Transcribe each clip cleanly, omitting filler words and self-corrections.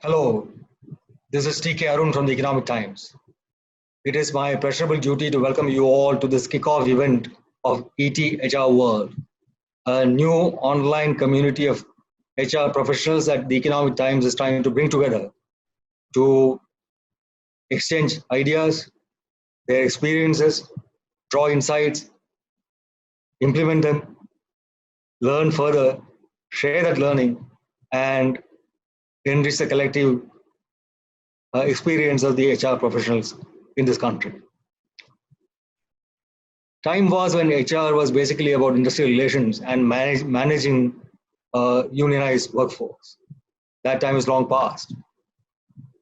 Hello, this is TK Arun from the Economic Times. It is my pleasurable duty to welcome you all to this kickoff event of ET HR World, a new online community of HR professionals that the Economic Times is trying to bring together to exchange ideas, their experiences, draw insights, implement them, learn further, share that learning, and enrich the collective experience of the HR professionals in this country. Time was when HR was basically about industrial relations and managing a unionized workforce. That time is long past.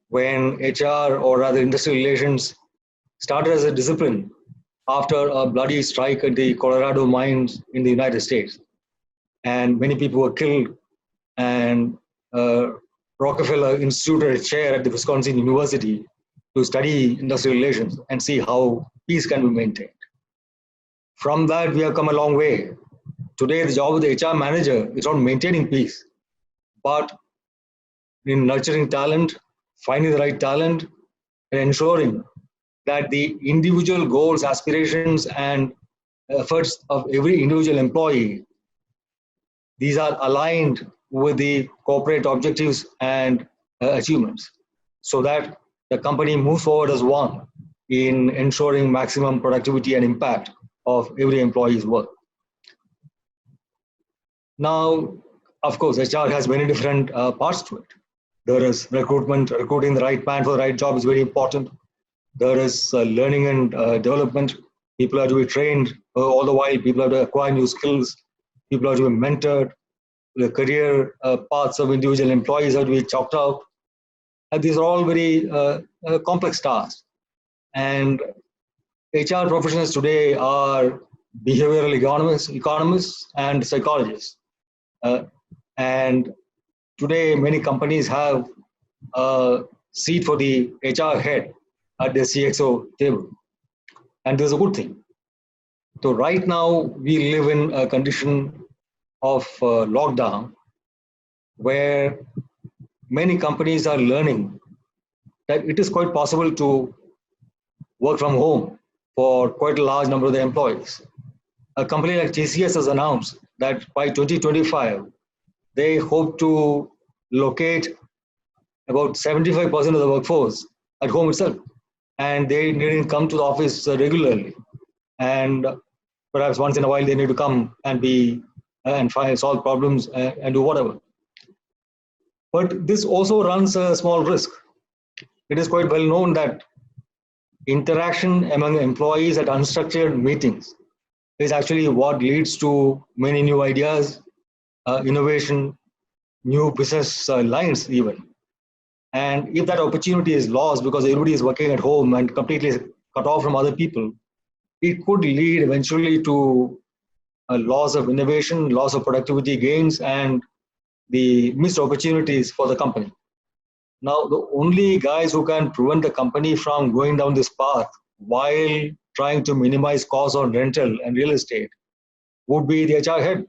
When HR, or rather industrial relations, started as a discipline after a bloody strike at the Colorado mines in the United States, and many people were killed, and Rockefeller instituted a chair at the Wisconsin University to study industrial relations and see how peace can be maintained. From that, we have come a long way. Today, the job of the HR manager is not maintaining peace, but in nurturing talent, finding the right talent, and ensuring that the individual goals, aspirations, and efforts of every individual employee, these are aligned with the corporate objectives and achievements, so that the company moves forward as one in ensuring maximum productivity and impact of every employee's work. Now, of course, HR has many different parts to it. There is recruitment, recruiting the right man for the right job is very important. There is learning and development. People have to be trained all the while. People have to acquire new skills. People have to be mentored. The career paths of individual employees have to be chalked out. And these are all very complex tasks. And HR professionals today are behavioral economists and psychologists. And today, many companies have a seat for the HR head at the CXO table. And this is a good thing. So right now, we live in a condition of lockdown where many companies are learning that it is quite possible to work from home for quite a large number of their employees. A company like TCS has announced that by 2025, they hope to locate about 75% of the workforce at home itself, and they needn't come to the office regularly. And perhaps once in a while, they need to come and solve problems and do whatever. But this also runs a small risk. It is quite well known that interaction among employees at unstructured meetings is actually what leads to many new ideas, innovation, new business lines even. And if that opportunity is lost because everybody is working at home and completely cut off from other people, it could lead eventually to a loss of innovation, loss of productivity gains, and the missed opportunities for the company. Now, the only guys who can prevent the company from going down this path while trying to minimize costs on rental and real estate would be the HR head.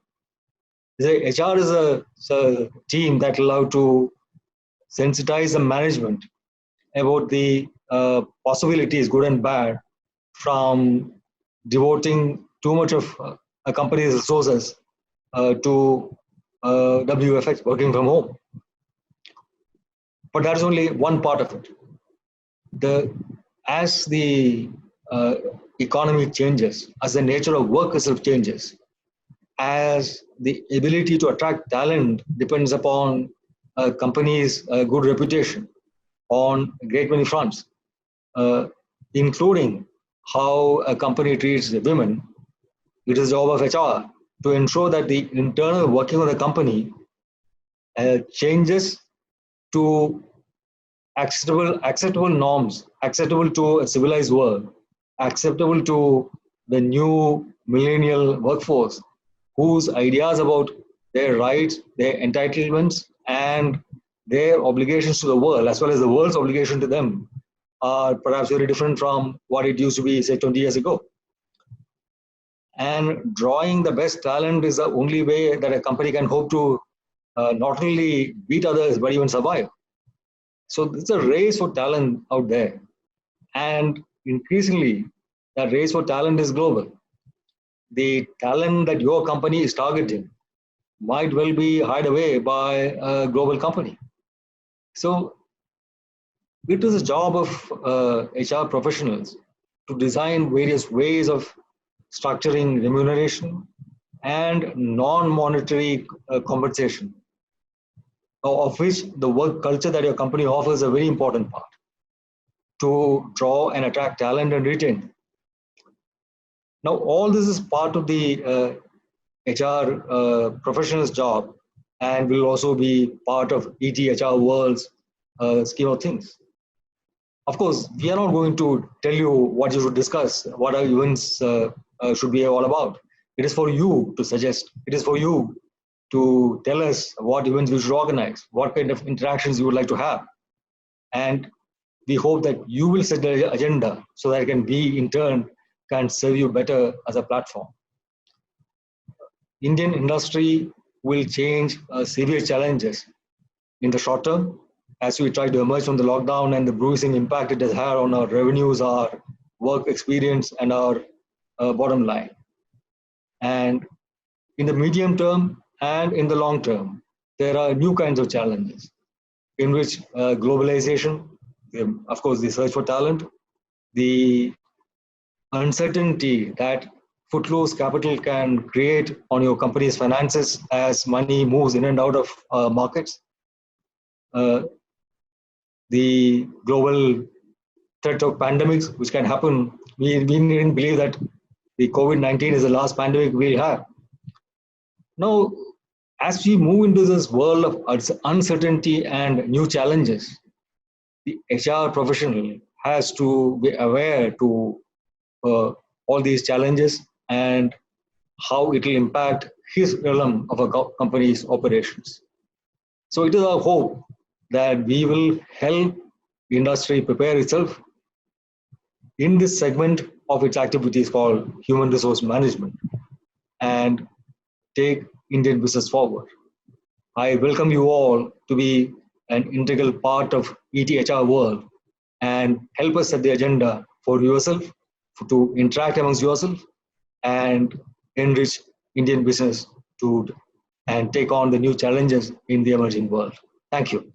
The HR is a team that allow to sensitize the management about the possibilities, good and bad, from devoting too much of a company's resources to WFH, working from home. But that is only one part of it. As the economy changes, as the nature of work itself changes, as the ability to attract talent depends upon a company's good reputation on a great many fronts, including how a company treats the women. It is the job of HR to ensure that the internal working of the company changes to acceptable norms, acceptable to a civilized world, acceptable to the new millennial workforce, whose ideas about their rights, their entitlements, and their obligations to the world, as well as the world's obligation to them, are perhaps very different from what it used to be, say, 20 years ago. And drawing the best talent is the only way that a company can hope to not only beat others, but even survive. So it's a race for talent out there. And increasingly, that race for talent is global. The talent that your company is targeting might well be hid away by a global company. So it is a job of HR professionals to design various ways of structuring remuneration and non-monetary compensation, of which the work culture that your company offers a very important part to draw and attract talent and retain. Now, all this is part of the HR professional's job and will also be part of ETHR World's scheme of things. Of course, we are not going to tell you what you should discuss, what our events should be all about. It is for you to suggest. It is for you to tell us what events we should organize, what kind of interactions you would like to have. And we hope that you will set the agenda so that it can be, in turn, can serve you better as a platform. Indian industry will change severe challenges in the short term as we try to emerge from the lockdown and the bruising impact it has had on our revenues, our work experience, and our bottom line. And in the medium term and in the long term, there are new kinds of challenges in which globalization, of course, the search for talent, the uncertainty that footloose capital can create on your company's finances as money moves in and out of markets, the global threat of pandemics, which can happen. We didn't believe that the COVID-19 is the last pandemic we'll have. Now, as we move into this world of uncertainty and new challenges, the HR professional has to be aware to all these challenges and how it will impact his realm of a company's operations. So it is our hope that we will help the industry prepare itself in this segment of its activities called human resource management and take Indian business forward. I welcome you all to be an integral part of ETHR world and help us set the agenda for yourself, to interact amongst yourself and enrich Indian business to and take on the new challenges in the emerging world. Thank you.